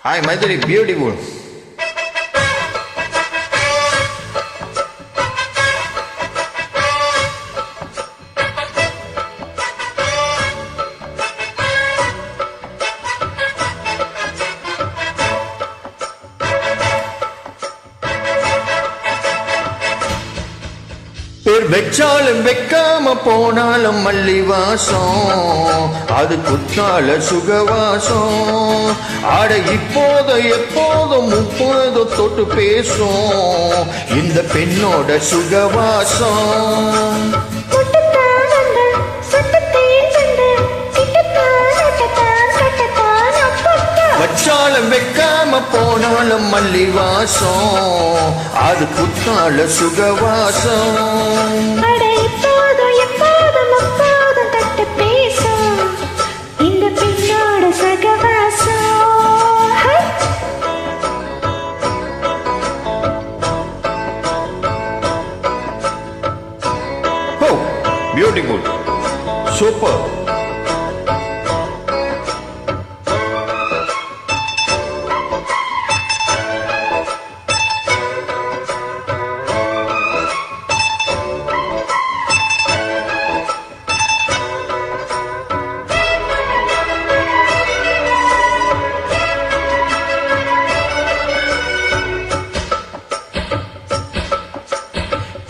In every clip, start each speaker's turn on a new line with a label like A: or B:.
A: Hi, Madhuri, beautiful. பேர் வெச்சாலும் வைக்காம போனாலும் மல்லி வாசம், அது குத்தால சுகவாசம். ஆட இப்போத எப்போதும் முப்போது தொட்டு பேசும் இந்த பெண்ணோட சுகவாசம். வச்சாலும் வைக்காம போனாலும் மல்லி வாசம், அது குத்தால சுகவாசம். Beautiful, super.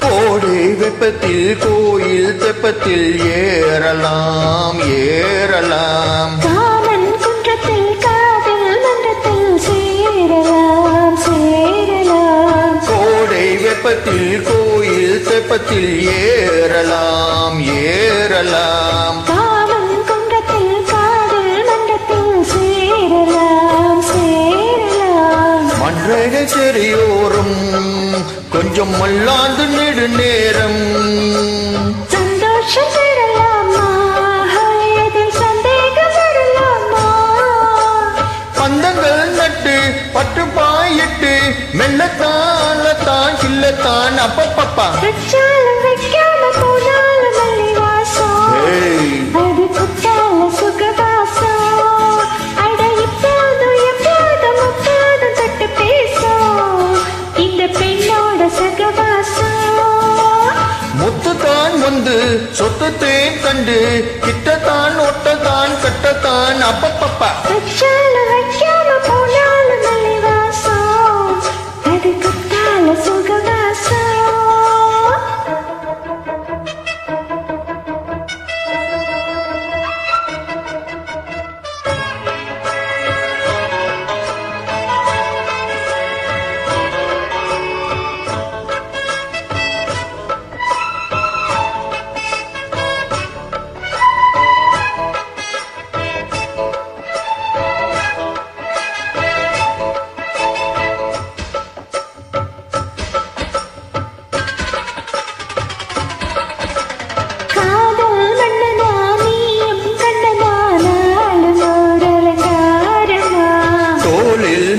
A: கோடை வெப்பத்தில் கோயில் தெப்பத்தில் ஏறலாம் ஏறலாம்.
B: காமன் குன்றத்தில் காதல் மன்றத்தில் சேரலாம் சேரலாம்.
A: கோடை வெப்பத்தில் கோயில் தெப்பத்தில் ஏறலாம் ஏறலாம்.
B: காமன் குன்றத்தில் காதல் மன்றத்தில் சேரலாம் சேரலாம்.
A: மன்றக செறியோரும் கொஞ்சம் மல்லாந்து நெடு நேரம்
B: சந்தோஷம் பெறலாமா, அதில் சந்தேகம் வரலாமா?
A: பந்தங்கள் நட்டு பட்டு பாயிட்டு மெல்லத்தான் கில்லத்தான் அப்பப்பப்பா.
B: வச்சாலும் வைக்காம போனாலும் மல்லி வாசம், அது குத்தால சுகவாசம். அட இப்போதும் எப்போதும் முப்போதும் தொட்டு பேசும் இந்த பெண்ணோட சுகவாசம்.
A: முத்துத்தான் வந்து சொத்துத்தேன் கண்டு கிட்டத்தான் ஒட்டத்தான் கட்டத்தான் அப்பப்பப்பா.
B: வச்சாலும் வைக்காம போனாலும் மல்லி வாசம், அது குத்தால சுகவாசம்.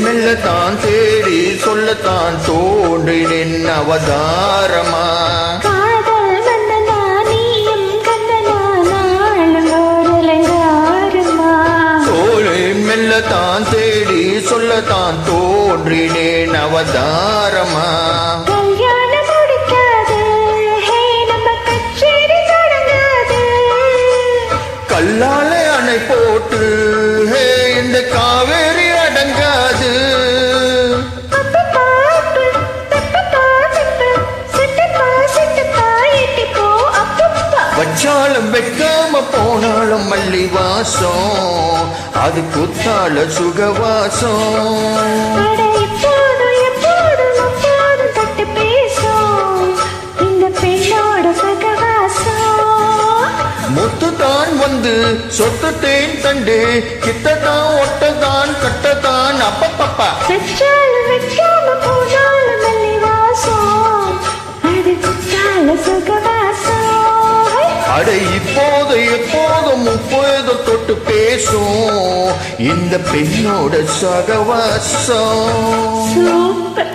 A: மெல்லத்தான் தேடி சொல்லத்தான் தோன்றினேன் அவதாரமா.
B: காதல் மன்னனா நீயும் கண்ணனா நாளும் அலங்காரமா.
A: தோளை மெல்லத்தான் தேடி சொல்லத்தான் தோன்றினேன் அவதாரமா.
B: கல்யாணம் முடிக்காது, ஹே நம்ம கச்சேரி தொடங்காது.
A: கல்லாலே அணை போட்டு ஹே இந்த காவேரி அடங்காது. வச்சாலும் வைக்காம போனாலும் மல்லி வாசம், அது குத்தால சுகவாசம். முத்துத்தான் வந்து சொத்துத்தேன் கண்டு கிட்டத்தான் ஒட்டத்தான் கட்டத்தான் அப்பப்பப்பா.
B: வச்சாலும் வைக்காம போனாலும் மல்லி வாசம், அது குத்தால சுகவாசம்.
A: அட இப்போது எப்போதும் முப்போது தொட்டு பேசும் இந்த பெண்ணோட சகவாசம்.
B: சூப்பர்.